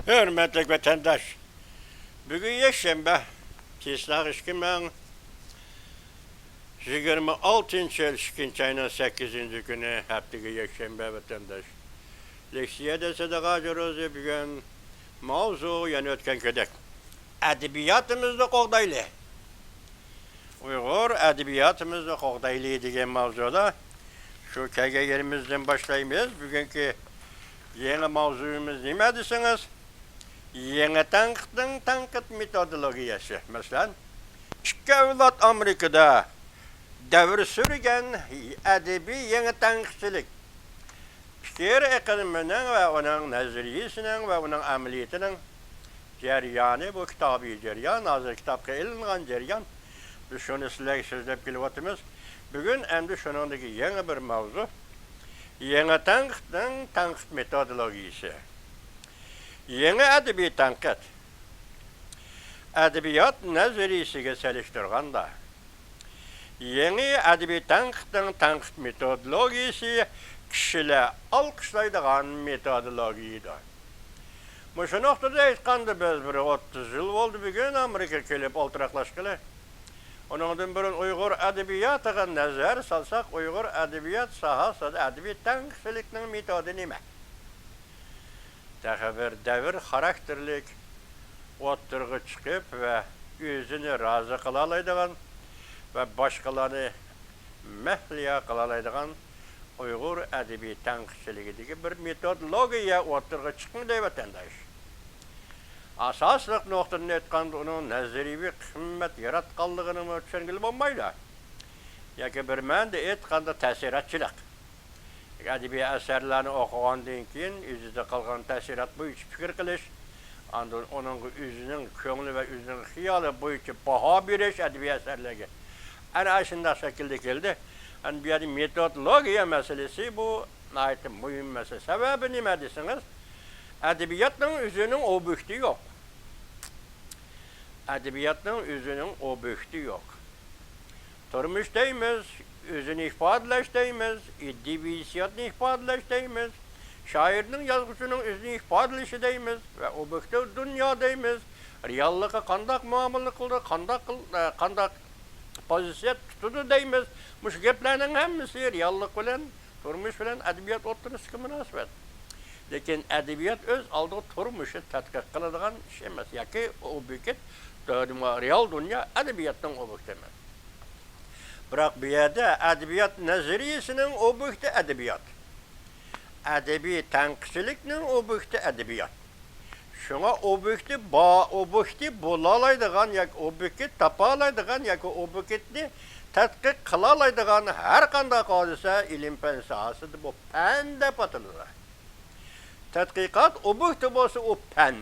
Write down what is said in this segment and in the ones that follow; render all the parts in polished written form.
Hürmetli vatandaş, bugün Yaşembe, Tisnaq 2026 yıl 2. ayının 8. günü haftaki Yaşembe vatandaş. Leksiyede sadaka corozu bugün mavzu yani ötken ködek. Edebiyatımızda qoğdaylı. Uyghur edebiyatımızda qoğdaylı degen mavzuda şu yerimizden başlayımız. Bugünkü yeni mavzuyumuz nime desiniz? Yeni tankıt metodologiyası. Mesela iki evlat Amerika'da devir sürgen edebi yeni tankçılık. Fikir ekonominin ve onun nazariyesinin ve onun ameliyatının ceryanı bu kitabı ceryan, hazır kitapka ilingan ceryan. Biz şunu sizlerle sözlep kelivatımız. Bugün hem de şunundaki yeni bir mavzu. Yeni tankıt metodologiyası. Yeni edebi tankıt. Edebiyat nazariyesiga seliştirganda. Yeni edebi tankıt metodologiyası kişiler alkışlaydıgan metodologiydi. Şu noktada aytqanda biz bir 30 yıl oldu bugün Amerika kelip oltıraqlaşqılı. Onundan burun Uyghur edebiyatıga nazar salsak Uyghur edebiyat sahasida edebi tankçılıkning metodu nima? Bir devir karakterlik o'ttirg'i chiqib ve özünü razı qılalaydigan ve başkalarını mahliya qılalaydigan Uyghur edebi tankçılıgidagi bir metodologiya o'ttirg'i chiqdi deb vatandaş. Asaslık noktadan aytqanda onun nazariy qimmat yaratqanligini tushungili bo'lmaydi. Yoki bir manda aytqanda ta'siratchilik. Edebi asarlarni o'qigandan keyin o'zida qolgan ta'sirat bo'yicha fikr qilish, onun o'zining ko'ngli va o'zining xiyoli bo'yicha baho berish edebi asarlarga. Ana shunday shaklda keldi. Bu yerda metodologiya masalasi bu nihoyatda muhim masala. Sababi nima desiniz? Edebiyatning o'zining obyekti yo'q. Edebiyatning o'zining obyekti yo'q. Turmushdaymiz, özünü ifadeleşteyimiz, edebiyatını ifadeleşteyimiz, şairinin yazgısının özünü ifadelişideyimiz ve objektif dünyadayimiz. Reallığa kandak muamele kıldı, kandak pozisyon tutudu deyimiz. Bu geplerinin hemisi reallık bilen, turmuş bilen edebiyat ortası münasebet. Lekin edebiyat öz aldığı turmuşu tetkik kıladığan şey emez. Yaki objektif real dünya edebiyatın objektif emez. Bırak bir yerde edebiyat nazariyesinin objekti edebiyat. Edebi tankçılıkның objekti edebiyat. Şuna objekti bulalaydıgan, yak objekti tapalaydıgan, yak objekti tetkik kılalaydıgan her kanda hadise ilim fen sahasıdır. Bu pen de patılır. Tetkikat objekti bolsa o pen.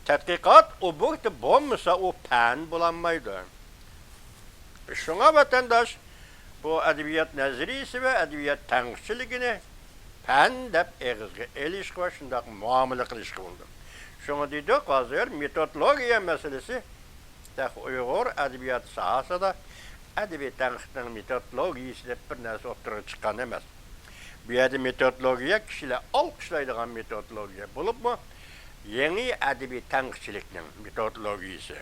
Tetkikat objekti bolmasa o pen bulanmaydı. Şuna vatandaş bu edebiyat nazariyesi ve edebiyat tankçılığını pen dep elişki ve şundak muamele kılışkı buldu. Şuna dedik hazır metodologiya meselesi Uyghur edebiyat sahasında edebiyat tankçılığının metodologiyası dep bir narsa ortaya çıkan emez. Bu yerde metodologiya kişiler alkışlaydıgan metodologiya bulup mu yeni edebiyat tankçılığının metodologiyası.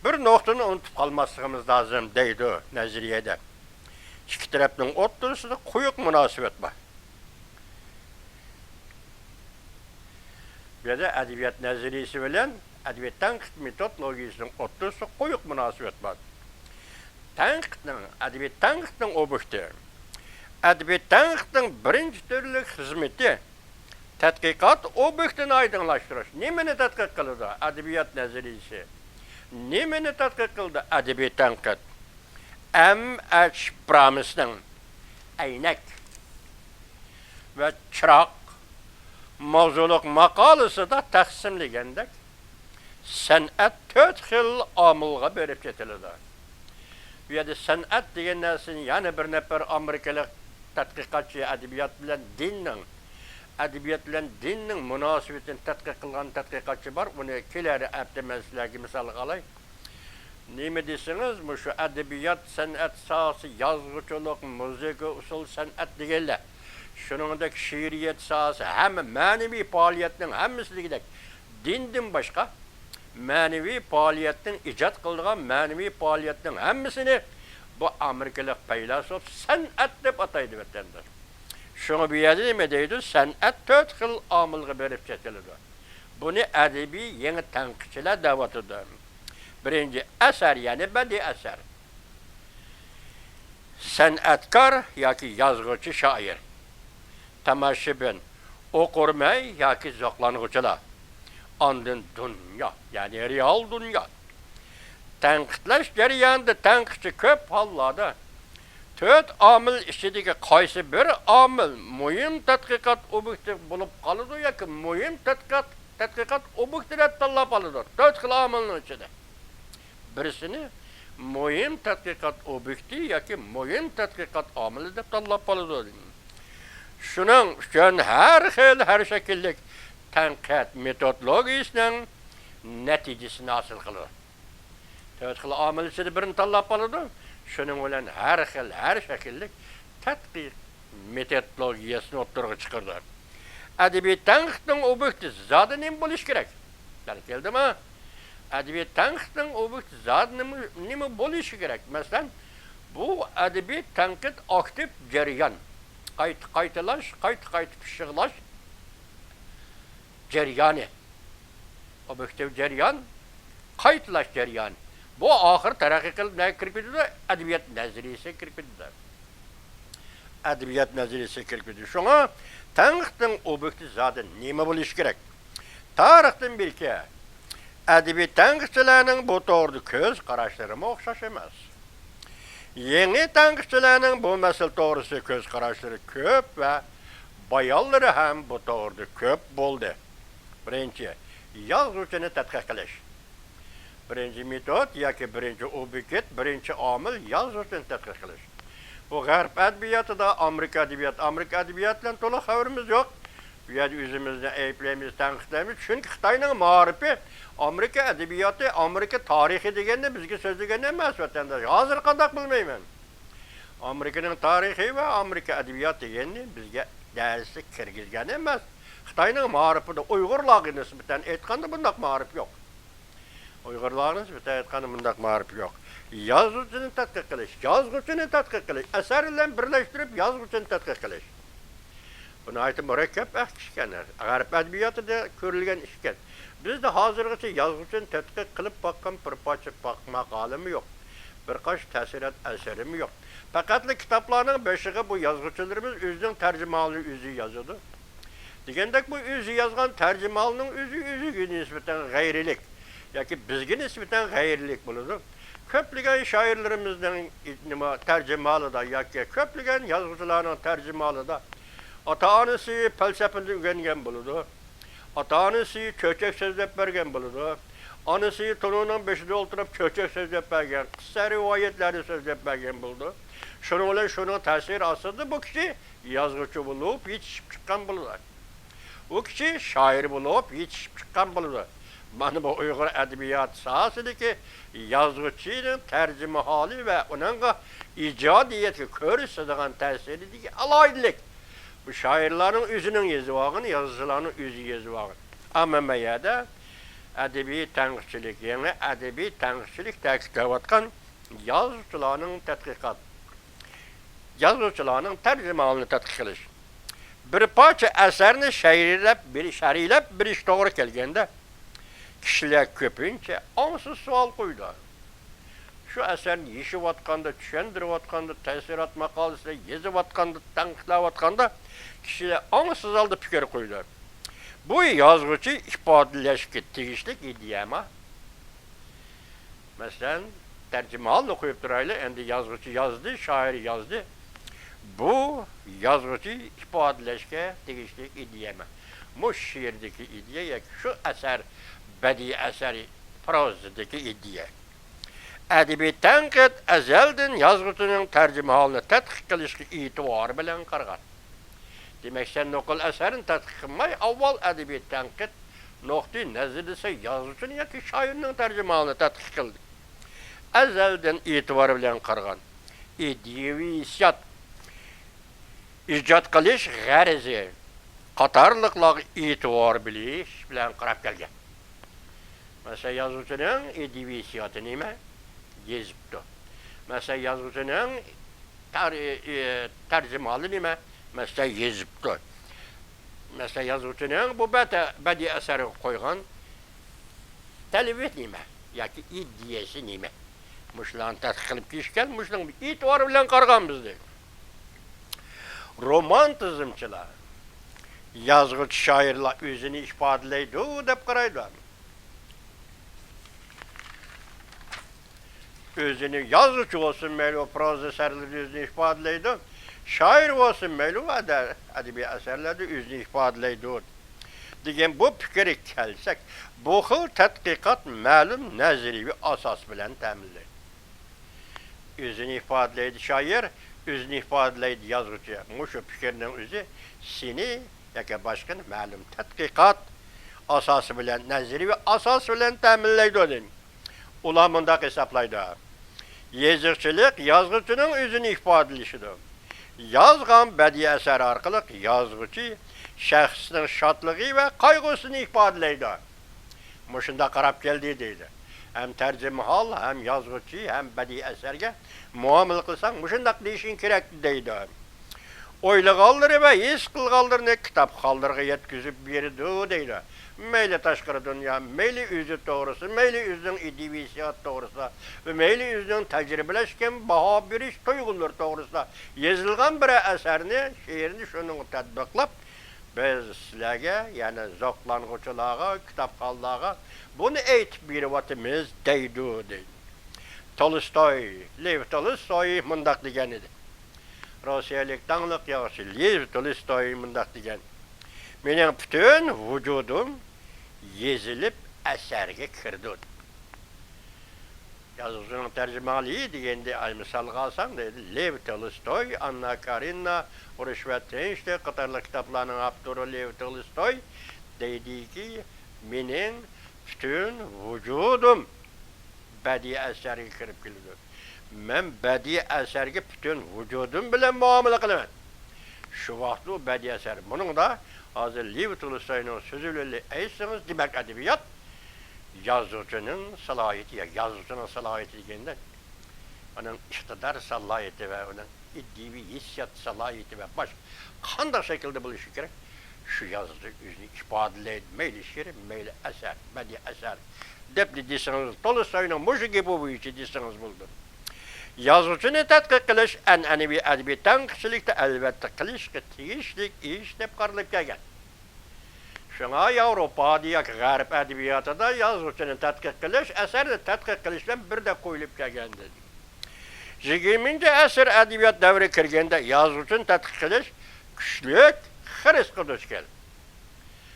Bir noktanı unutup kalmasımız lazım deydi o nazariyede. İki tarafının ortasında koyuk münasebet var. Bir de edebiyat nazariyesi bilen edebiyat tankıt metodologiyasının ortasında koyuk münasebet var. Edebiyat tankıtının objekti. Edebiyat tankıtının birinci türlü hizmeti tetkikat objektini aydınlaştırır. Nemeni tetkik kıldı edebiyat nazariyesi? Nemeni tetkik kıldı edebi tankıt? M.H. Brahms'ın Aynak ve Çırak mavzuluk makalesi da taksimligендek sanat 4 yıl amılga berip ketildi. Bu yerda sanat degan narsani yana bir nafar Amerikalik tadqiqotchi edebiyat bilan dinning munosabatini tadqiq qilgan tadqiqotchi bor. Uni kelari hafta men sizlarga misol qilay. Nima desiniz, şu edebiyat, sanat sahası, yazgıçılık, müzik, usul sanat deganlar. Shuningdek şiiriyat sahasi, hamma ma'naviy faoliyatning hammasidagidek Dindin başka manevi faaliyetin icad kıldığı manevi faaliyetin hemmisini bu Amerikalı feylasuf sanat dep ataydı vatandaş. Şunu bir yerde nime deydi? Sanat 4 xil amilga berip çekildi. Bunu edebi yeni tanqidçiler davatıdır. Birinci eser yani bedi eser. Sanatkar yoki yazgıcı şair. Tamaşibin okurmay yoki zoqlang'uchilar. Andın dünya yani real dünya. Tanqidlash jarayonida tanqidchi ko'p hollarda 4 omil ichidagi qaysi bir omil muhim tadqiqot obyekti bo'lib qoladi yoki muhim tadqiqot obyektini tanlab oladi. 4 xil omilning ichida. Birisini muhim tadqiqot obyekti yoki muhim tadqiqot omili deb tanlab oladi. Shuning uchun har xil har shakllik tanqid metodologiyasining natijasini hosil qiladi. 4 xil omil ichida birini tanlab oladi. Shuning bilan har xil har shakllik tadqiq metodologiyasini o'rtaga chiqardi. Adabiyot tanqidning obyekti zodi nima bo'lish kerak? Keldimi? Adabiyot tanqidning obyekti zodi nima bo'lishi kerak? Masalan, bu adabiyot tanqid aktiv jarayon. Qaytalash, qaytib pishig'lash jarayoni. Obyektiv jarayon, qaytlash jarayoni. Bu ahir taraqqiy qilib ne kirib ketdi? Adabiyot nazariyasi kirib ketdi. Adabiyot nazariyasi kirib ketdi. Shunga tanqidning obyekti zodi nima bo'lishi kerak? Tarixdan bilki, adabiyot tanqidchilarining bu to'g'rida ko'z qarashlari o'xshash emas. Yangi tanqidchilarning bu masala to'g'risida ko'z qarashlari ko'p va bayonlari ham bu to'g'rida ko'p bo'ldi. Birinchi, yozuvchini tadqiq qilish. Birinchi metod yoki birinchi obyekt, birinchi omil yozuvchini tadqiq qilish. Bu g'arb adabiyotida Amerika adabiyoti bilan to'liq xabarimiz yo'q. Bu yerda o'zimizni ayblaymiz, tanqidlaymiz. Chunki Xitoyning ma'rifi Amerika adabiyoti, Amerika tarixi deganda bizga so'zlagan emas vatandosh. Hozir qanday bilmayman. Amerikaning tarixi va Amerika adabiyoti deganda bizga darsga kirgizgan emas. Xitoyning ma'rifida Uyg'urlarga nisbatan aytganda bunday ma'rif yo'q. Uyg'urlarning nisbatan aytganda bunday ma'rif yo'q. Yozuvchini tadqiq qilish, asar bilan birlashtirib yozuvchini tadqiq qilish. Buni aytib murakkab ishkanlar. G'arb adabiyotida ko'rilgan ishkan. Bizda hozirgacha yozuvchini tadqiq qilib boqqan bir parcha maqolam yo'q. Bir qash ta'sirat asarim yo'q. Faqat kitoblarning beshiga bu yozuvchilarimiz o'zining tarjimonini o'zi yozadi. Degandek bu o'zi yozgan tarjimonning o'ziga nisbatan g'ayrilik yoki bizga nisbatan g'ayrilik bo'ladi. Ko'pligan shoirlarimizning tarjimalida yoki ko'pligan yozuvchilarning tarjimalida ota-onasi falsafani o'rgangan bo'ladi. Ota-onasi cho'chak so'zlab bergan bo'ladi. Onasi to'nining beshida o'tirib cho'chak so'zlab bergan, qissa rivoyatlarni so'zlab bergan bo'ladi. Shuning bilan shuning ta'siri ostida bu kishi yozuvchi bo'lib yetishib chiqqan bo'ladi. U kishi shoir bo'lib yetishib chiqqan bo'ladi. Mana bu Uyg'ur adabiyot sohasidagi yozuvchining tarjima holi va uning ijodiyatga ko'rsatadigan ta'siridagi aloyidlik. Bu shoirlarning o'zining yozuvog'ini, yozuvchilarning o'zi yozuvog'i. Ammo mayada adabiy tanqidchilik, ya'ni adabiy tanqidchilik ta'kidlayotgan yozuvchilarning tadqiqot, yozuvchilarning tarjimonini tadqiq qilish. Bir parcha asarni shariylab birish to'g'ri kelganda kishilar ko'pincha ongsiz savol qo'ydi. Shu asarni yeshayotganda, tushuntirayotganda, ta'sirat maqolasida yozayotganda, tanqidlayotganda kishilar ongsiz holda fikr qo'ydi. Bu yozuvchi ifodalashga tegishli ideyami? Masalan, tarjimonni qo'yib turaylik, endi yozuvchi yozdi, shoir yozdi. Bu yozuvchi ifodalashga tegishli ideyami? Bu she'rdagi ideya yoki shu asar badiiy asari prozadagi ideya. Adabiy tanqid azaldan yozuvchining tarjimonini tadqiq qilishga e'tibor bilan qaragan. Demak, sen nuqul asarini tadqiq qilmay, avval adabiy tanqid nuqtai nazarida yozuvchining yoki shoirning tarjimonini tadqiq qildi. Azaldan e'tibor bilan qaragan. Ideyaviy hissiyot ijod qilish g'arizi qatorliqlar e'tibor bilish bilan qarab kelgan. Mesela yazıcının edebiyatı neyme? Gezipti. Mesela yazıcının tercümalı neyme? Mesela gezipti. Mesela yazıcının bu bedi eseri koygan televit neyme? Yaki idiyesi neyme? Muşlan tədqiq qilib kişken, muşlan itibarı bilen qarğan bizdi. Romantizmçılar, yazgıç şairler özünü ifadeleydi, dep qaraydı. Özünü yazgıç olsun meyli, o proz eserleri özünü ifadeleydi. Şair olsun meyli, o edebi eserlerde özünü ifadeleydi. Degen bu fikri kelsek, bu xil tədqiqat məlum nəziri bir asas bilen təminləyir. Özünü ifadeleydi şair, özünü ifadeleydi yazgıcı. Muşu fikirinin özü seni, yaka başkan məlum tədqiqat asası bilen, nəziri ve asas bilen təminleydi o din. Ulamında hesaplaydı. Yazıqçılık yazgıcının özünü ifadelişidir. Yazgan bedi eser arkalık yazgıcı şəxsinin şadlığı ve kaygısını ifadeleydi. Muşunda qarab geldi deydi. Hem tercümhal, hem yazgıcı, hem bedi eserge muamele kılsan muşundaq deyişin kerekli deydi. Oylu kaldırı ve his kıl kaldırını kitap kaldırığı yetkizip berdi deydi. Meyli taşkırı dünya, meyli üzü doğrusu, meyli üzün edebiyat doğrusu ve meyli üzün tecrübeleşken baha bir iş tuyğulur doğrusu yazılgan bir eserini, şiirini şunun tədbiqlap biz sizlerge, yani zoqlanğıçılığa, kitap kaldığa bunu eğitip bir vatimiz deydi deydi. Tolstoy, Lev Tolstoy mundaq degen idi. Rusiyalik dağlık yağışı Lev Tolstoy mundaq degen. Menin bütün vücudum yezilip eserge kirdi. Yazıcının tercümanlığı degende ay misal kalsan dedi. Lev Tolstoy, Anna Karenina, Rüşvet işte Katarlı kitaplarının apturu Lev Tolstoy dedi ki menin bütün vücudum bedi eserge kirip kildi. Men bedi eserge bütün vücudum bilen muamele kılımen. Şu vakti o bedi eser. Bunun da hazır Lev Tolstoy'un sözüyle eysiniz demek edebiyat yazıcının salahiyeti ya yazıcının salahiyeti degenden onun iktidar salahiyeti ve onun iddivi hissiyat salahiyeti ve baş qanday şekilde buluşu gerek şu yazıcı özünü ifadeleydi meyli şiir meyli eser bedi eser depli deseniz Tolstoy'un muşu gibi bu işi deseniz buldu. Yazıcını tədqiq qilish an'anaviy adabiy tanqidchilikda albatta qilishga tegishli ish deb qaralib kelgan. Şuna Avrupa diye G'arb adabiyotida yazıcını tədqiq qilish, asarni tədqiq qilishdan birda qo'yilib kelgan dedi. 20. asr adabiyot davri kirganda yazıcını tədqiq qilish kuchli xirisga duch keldi.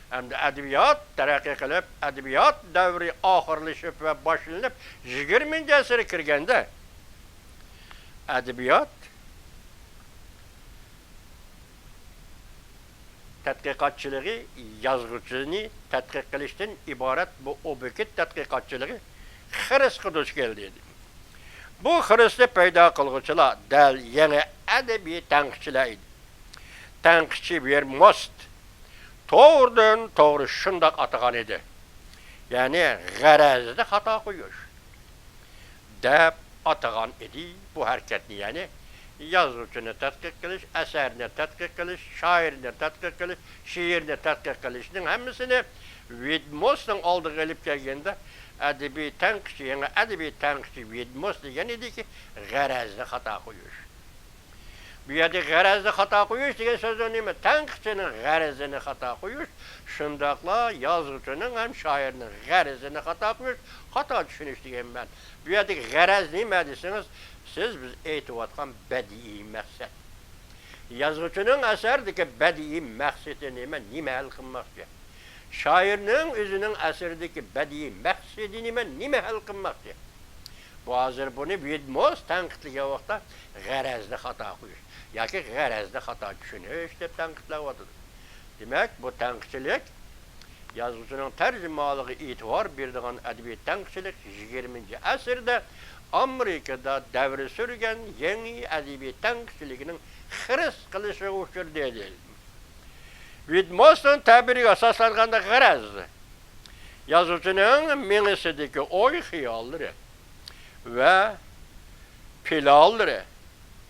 Hamda adabiyot taraqqiy qilib, adabiyot davri oxirlashib va boshlanib 20. asr kirganda adabiyot tədqiqatçılığı yazgıcını tədqiq qilishdan ibaret bu obyekt tədqiqatçılığı xirisga duch keldi. Bu xirisni paydo qilguvchilar dal yana adabiy tanqidchilar edi. Tanqidchi Vermost to'g'ridan to'g'ri shundoq atagan edi. Ya'ni g'arazda xato qo'yish deb atagan edi bu harakatni, ya'ni yazıcını tədqiq qilish, əsərini tədqiq qilish, şairini tədqiq qilish, şiirini tədqiq qilishning hammasini Vermostning oldiga olib kelganda adabiy tanqidchi, yana adabiy tanqidchi Vermost degan edi ki g'arazda xato qo'yish. Bu yerda g'arazda xato qo'yish degan so'zni nima? Tanqidchining g'arazini xato qo'yish, shundoqla yozuvchining ham shoirning g'arazini xato qo'yish, xato tushunish degan men. Bu yerda g'araz nima desangiz, siz biz aytayotgan badiiy maqsad. Yazuvchining asardagi badiiy maqsadi nima hal qilmoqchi? Shoirning o'zining asaridagi badiiy maqsadi nima hal qilmoqchi? Bu hozir buni Vermost tanqidlagan vaqtda g'arazda xato qo'yish yoki g'arazda xato tushunish deb tanqidlayapti. Demak, bu tanqidchilik yazuvchining tarjimonligi e'tibor beradigan adabiy tanqidchilik 20. asrda Amerikada davri sürgen yeni adabiy tanqidchiligining xiris qilishi uchun dedi. Vermostning ta'biriga asoslanganda g'araz Yazıcının menisideki oy hiyalları ve planları.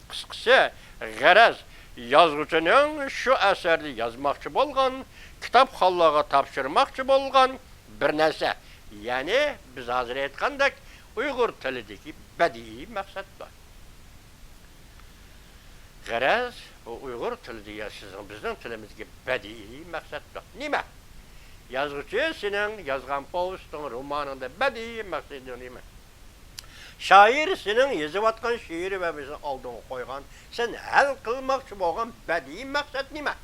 Kıskısı garaz yazıcının şu əsərді yazmaqçı bolğan, kitapxanlığa tapşırmaqçı bolğan bir нәрсе. Yani biz hazır etqandek Uyghur tilideki bədii məqsəd var. Garaz o Uyghur tilide yaşasın bizim tilimizde bədii məqsəd var. Nima? Yazıcı senin yazgan povestun, romanında bədii məqsədi nima? Şair senin yazıp atkan şiiri ve bizim aldığını koygan, sen hal kılmakçı bolgan bədii məqsəd nima?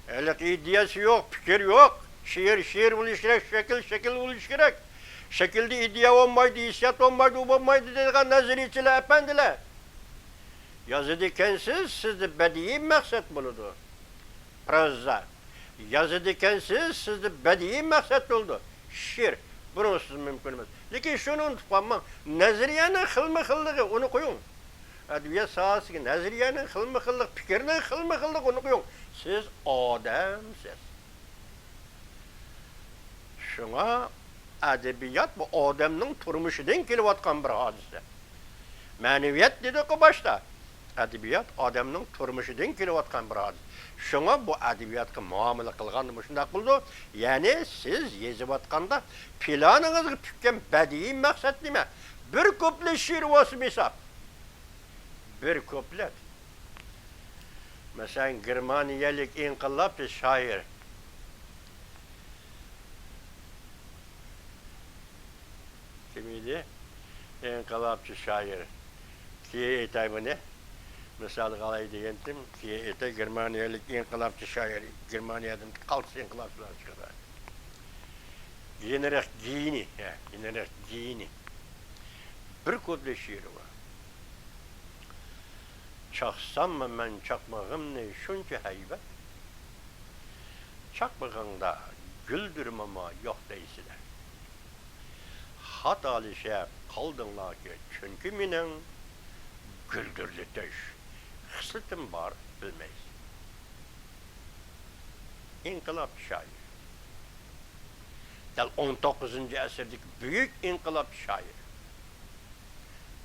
Öyle ideyası yok, fikir yok. Şiir buluş gerek, şekil buluş gerek. Şekilde ideya olmaydı, hissiyat olmaydı, olmaydı dediğin naziriyetiyle efendiler. Yazı dikensiz sizde bədii məqsəd buludu. Proza. Yazı dikensiz sizde bədii məqsəd oldu. Şiir. Bununsuz mümkün olmaz. Lakin şunu unutmam. Naziriyenin xilmi-xilliği onu koyun. Edebiyat sahası naziriyenin xilmi-xilliği, fikirinin xilmi-xilliği onu koyun. Siz adamsınız. Şuna edebiyat bu adamın turmuşudan kelivatkan bir hadise. Maneviyat dedik o başta. Edebiyat adamın turmuşudan kelivatkan bir hadise. Şuna bu edebiyatı muamele kılgandı şunda kıldı. Yani siz yazıp atqanda planınızı tükken bədii məqsəd nime? Bir kuplet şiir olsun hesap. Bir kuplet. Mesela Germaniyelik inkılapçı şair. Kimiydi? İnkılapçı şair. Kiye etay bu ne? Mesela kalay diyendim ki ete Germaniyelik inkılapçı şair. Germaniye'den kalksı inkılapçılar çıkar. Yenerek giyini. Bir kuplet şiiri var. Çaksam mı ben çakmağım ne şunca heybet. Çakmağında güldürüm ama yok değilsiler. Hatalı şey kaldınlar ki çünkü minen güldürdü düş. Hısıtım var bilmeyiz. İnkılap şair. Del 19. əsrdeki büyük inkılap şair.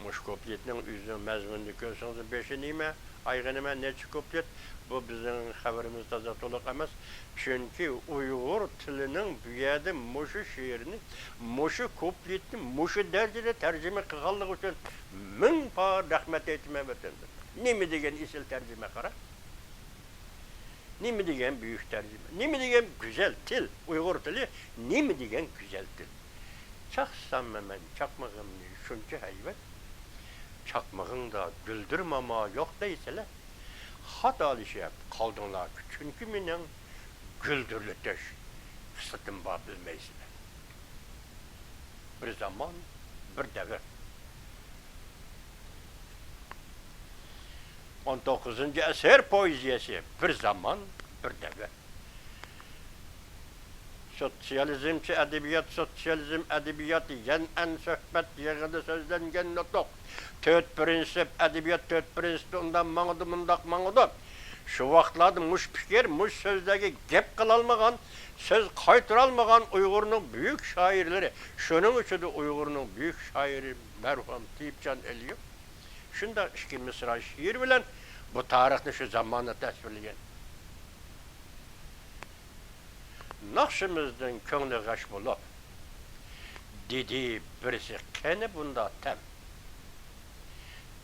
Muş kupletinin üzerine mezmununu görseniz beşi nime, aygınıma neçi kuplet, bu bizim haberimizde zatoluk emez. Çünkü Uygur tilinin büyüdü muşu şiirini, muşu kupletini, muşu derecede tercüme kıkallık için min par rahmet etme verdendir. Nimi degen isil tercüme kara? Nimi degen büyük tercüme? Nimi degen güzel til, Uygur tili, nimi degen güzel til? Çaksam hemen çakmağım ne şunca hayvet, çakmağın da güldürmama yok değilseler, hatalı şey yap, kaldınlar ki çünkü minen güldürlü döş, sıtın bağ bilmeysiler. Bir zaman, bir devir. 19. əsr poeziyası, bir zaman, bir devir. Sosyalizmçi sosyalizm edebiyatı, en söhbet yığılı sözlengen notok. Töt prinsip, edebiyat töt prinsipi ondan mağdı. Şu vaxtlarda muş fikir, muş sözdeki gep kılalmagan, söz kaytıralmagan Uygur'un büyük şairleri. Şunun için de Uygur'un büyük şairi merhum Tiyipcan Eliyev. Şunda iki mısra şiir bilen bu tarihini şu zamanla tasvirleyen. Nakşımızdan köngli gaş bulup, dedi birisi kene bunda tem.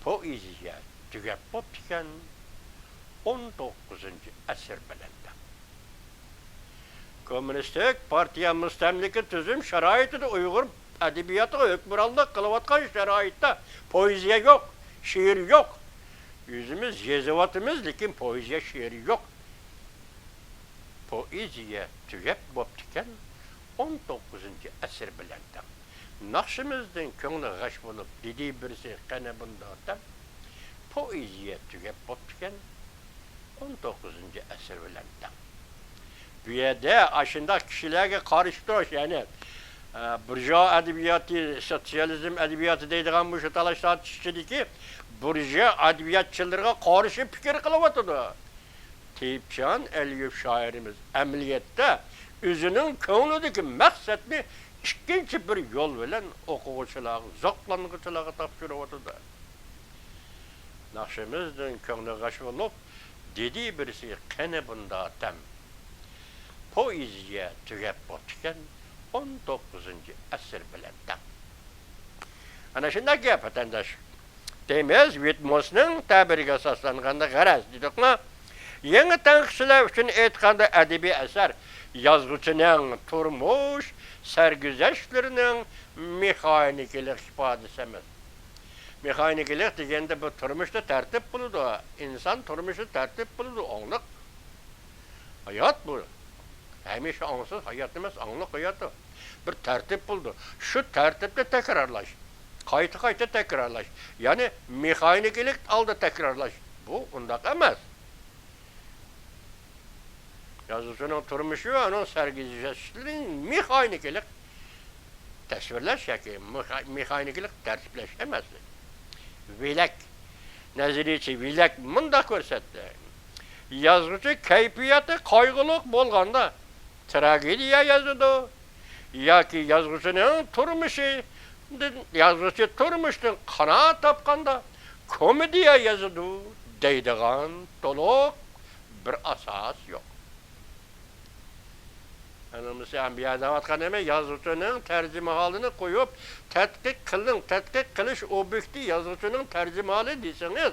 Poeziya tügep boptiken 19. əsr bilende. Komünistik partiya müstemliki tüzüm şeraiti de Uygur edebiyatı hükmürallık kılıvatkan şeraitte poeziya yok, şiir yok. Yüzümüz yezivatımız lakin poeziya şiiri yok. Poeziya tügep boptiken 19. əsr bilende. Nakşımızdan köngli gaş bulup dedi birisi kene bunda tem. Poeziya tügep boptiken 19. əsr bilende. Bu yerde aşında kişilerge karıştırır yani burjuva edebiyatı, sosyalizm edebiyatı deydiğen bu şu talaşlar çizgideki burjuva edebiyatçılarına karşı fikir kılıvatıdı. Tiyipcan Eliyev şairimiz emniyette özünün köңlüdeki maksatını ikkinchi bir yol bilen okuğuçılarga, zoqlanğıçılarga tapşırıp oturdu. Nakşimizden köңlü gaşı olup, dedi birisi qene bunda tem. Poeziya tügep botken 19. asır bilen tem. Ana şunda gap vatandaş. Demez Vitmos'ның tabiriga asaslanğanda garaz dedikmi? Yeni tanqıçılar üçün aytqanda ədəbi əsər yazğıçının turmuş sərgüzəştlərinin mexanikelik ifadəsi emas. Mexanikelik degende bu turmuşda tərtib buludu. İnsan turmuşda tərtib buludu, anlıq. Hayat bu. Həmişə ansız hayat emas, anlıq hayatı. Bir tərtib buldu. Şu tərtibdə təkrarlaş. Qayta təkrarlaş. Yani mexanikelik aldı təkrarlaş. Bu undaq emas. Yazıcının turmuşu ve onun sergileyicilerinin mexanikelik tasvirlaş ki mexanikelik tertipleşemez. Vilek, neziriçi vilek mında körsetdi. Yazıcı keyfiyeti kaygılık bolganda tragediya yazıdı. Ya ki yazıcının turmuşu, yazıcı turmuştun kana tapkanda komediya yazıdı deydiğen doluk bir asas yok. Anımızı Enbiya'dan atkan eme yazıcının tercüme halini koyup tetkik kılış objekti yazıcının tercüme hali deyseniz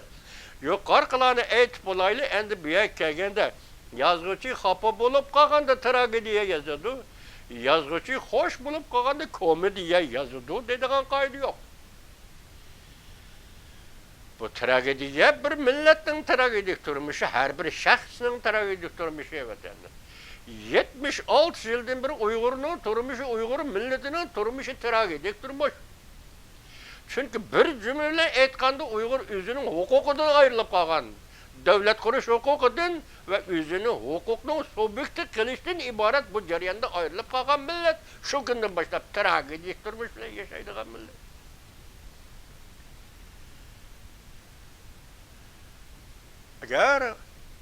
yukarı kılanı aytıp olaylı endi büyük kelgende yazıcı hapa bulup kalganda tragediye yazıdı. Yazıcı hoş bulup kalganda komediye yazıdı dediğin kaydı yok. Bu tragediye bir milletin tragedik durmuşu, her bir şahsının tragedik durmuşu evet yani. 76 yıldan beri Uygur'un turmuşu, Uygur milletinin turmuşu tragedik durmuş. Çünkü bir cümleyle aytkanda Uygur özünün hukukudan ayrılıp kalgan. Devlet kuruş hukukudan ve özünün hukukunu subjektif kılıştan ibaret bu jarayanda ayrılıp kalgan millet. Şu günden başlap tragedik durmuşla yaşaydıgan millet. Eğer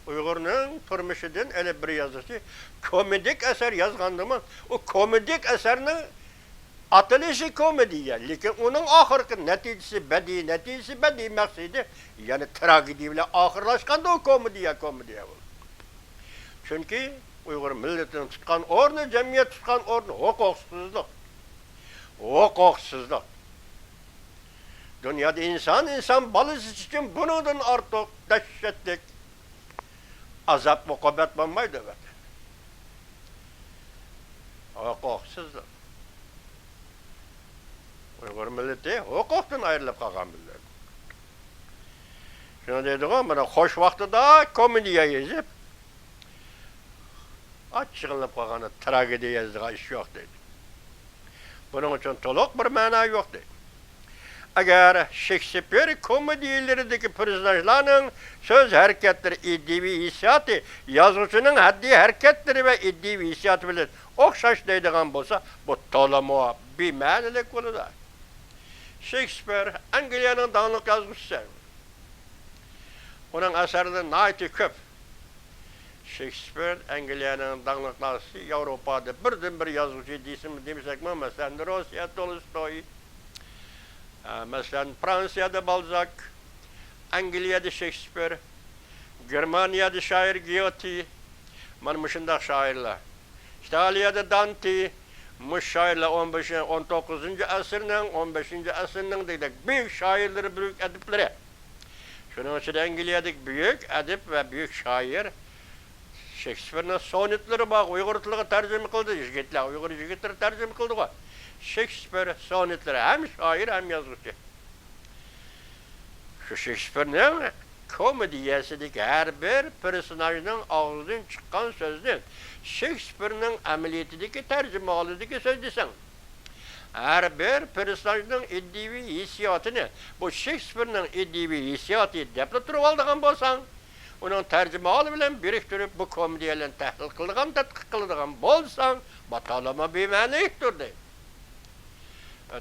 Uygur'un turmuşudan öyle bir yazısı komedik eser yazgandı mı? O komedik eserinin atılışı komediye. Lakin onun ahırkı neticesi bedi maksidi yani tragediyle ahırlaşkanda o komediye olur. Çünkü Uygur milletinin tutkan ornu, cemiyet tutkan ornu hukuksuzluk. Dünyada insan balısı için bunun artık dehşetlik azap mukabet olmaydı evet. Hukuksuzluk. Uygur milleti hukuktan ayrılıp kalkan millet. Şunu dedik ama hoş vakti da komediye yazıp açıklanıp kalkanı tragediye yazdığı iş yok dedi. Bunun için toluk bir mana yok dedi. Eğer Shakespeare komediyelerindeki personajlarının söz hareketleri, iddivi hissiyatı, yazıcının haddi hareketleri ve iddivi hissiyatı bilen okşaş deydiğen bolsa, bu tolama bir manilik olur da. Shakespeare, Anglia'nın dağınık yazmışı. Onun eserleri naiti köp. Shakespeare, Anglia'nın dağınıkları, Avrupa'da birden bir yazıcı değilsin mi demişsek mi? Mesela Rusya, Tolstoy, mesela Fransa'da Balzac, Anglia'da Shakespeare, Germanya'da şair Goethe, manmışında şairler. İtalya'da Dante, muş şairler 19. asırının, 15. asırının dedik büyük şairleri, büyük edipleri. Şunun için Anglia'daki büyük edip ve büyük şair Shakespeare'nin sonetleri bak, Uygurluğa tercüme kıldı, Uygur jigitleri tercüme kıldı. Shakespeare sonetleri hem şair hem yazıcı. Şu Shakespeare'nin komediyasındaki her bir personajının ağzından çıkan sözden Shakespeare'nin ameliyatındaki tercümalındaki söz desen. Her bir personajının iddivi hissiyatını bu Shakespeare'nin iddivi hissiyatı deplatırıp aldığın bolsan onun tercümalı bilen biriktirip bu komediyalarını tahlil kıldığın, tetkik kıldığın bolsan batalama bir manayıktır deyim.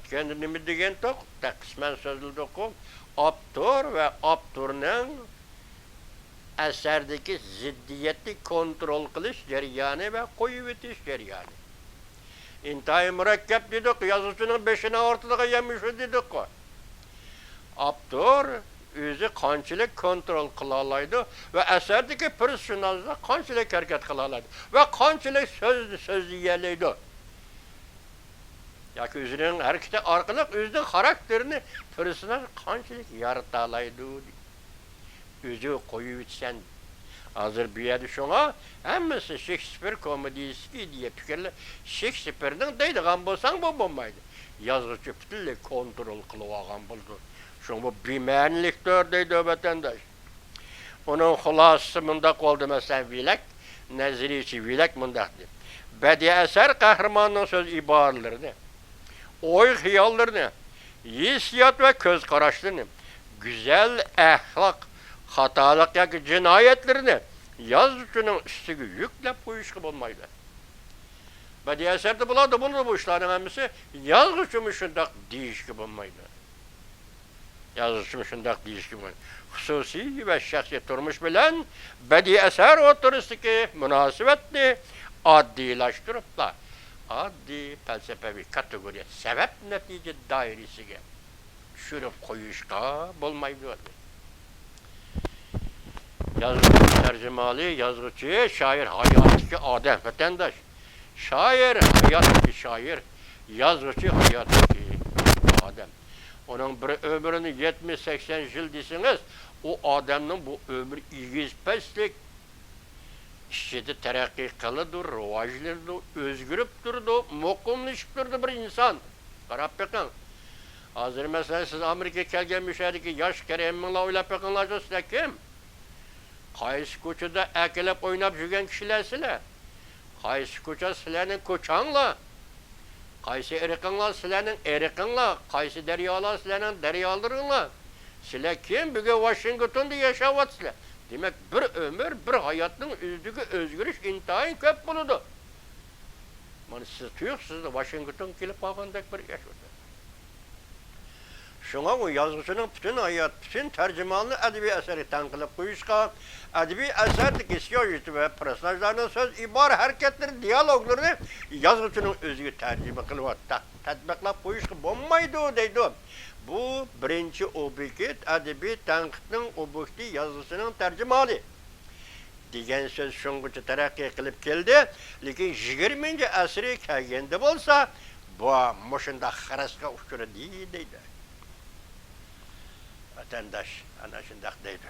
Kendini degen tok, kısmen sözlü oku, aptur ve apturun əsərdəki ziddiyetli kontrol qilish jarayoni və qoyub etish jarayoni. İntayı mürekkep dedik, yazıcının beşine ortalığa yemiş dedik o. Abdur özü qançılık kontrol qılalaydı ve əsərdəki personajda qançılık hərəkət qılalaydı ve qançılık söz deyəliydi. Yaki özünün hərəkəti arqılıq özünün karakterini personaj qançılık yaratalaydı. Özü koyub etsən. Hazır bir yerde şuna, hemmesi Shakespeare komedisi diye fikirler. Shakespeare'nin deydiğen bolsan bu olmaydı. Yazıcı bütünle kontrol kılıvagan buldu. Şunu bu bimenliktir deydi vatandaş. Onun hulasısı mındak oldu mesela Vilek, neziri içi Vilek mındaktı. Bedi eser kahramanın söz ibarlarını, oy hiyallarını, hissiyat ve göz kararlarını, güzel ahlak, hatalık ya ki cinayetlerini yazıcının üstüge yüklep bu iş gibi olmaydı. Bedi eserde buladı bunu bu işlerin hemisi yazıcımı şundak deyiş gibi olmaydı. Yazıcımı şundak deyiş gibi olmaydı. Hususi ve şahsiyet durmuş bilen bedi eser oturistiki münasebetli addilaştırıp da addi felsefi kategoriye sebep netice dairesine şurup koyuşka bulmaydı. Yazıcı tercümalı, yazıcı, şair hayattaki adem, vatandaş. Şair hayattaki şair, yazıcı hayattaki adem. Onun bir ömrünü 70-80 yıl desiniz, o adamın bu ömrü 200 işçide terakki kılıdır, rivajlıdır, özgürüptürdü, mukumluşturdu bir insan. Qarab bakın. Hazır mesela siz Amerika'ya kelgen müşahedeki yaş keremminle oylap bakınlarsa size kim? Qaysı koçada əkelep oynap жүрген kişilersizler. Qaysı koça sizlerinin koçanla. Qaysı eriqinla sizlerinin eriqinla. Qaysı deryalar sizlerinin deryalarınla. Sizler kim? Bugün Washington'da yaşavatsızlar. Demek bir ömür, bir hayatın üzdüğü özgürüş intihayın köp buludu. Yani siz tuyuksuz da Washington gelip bağındak bir yaşadı. Şuna o yazıcının bütün hayat, bütün tercümanlı edebi eseri tanqılıp koyuşka, edebi eserdeki siyojiti ve personajlarının söz, ibar hareketleri, diyaloglarını yazıcının özgü tercüme kılıp, tatbiklap koyuşka olmaydı deydi. Bu birinci objekt edebi tanqıtın objekti yazıcının tercümanı. Degen söz şungucu terakki kılıp geldi, lekin 20. esri kelgende bolsa, bu muşunda xaraska uçuru deydi. Vatandaş ana şundak deydi.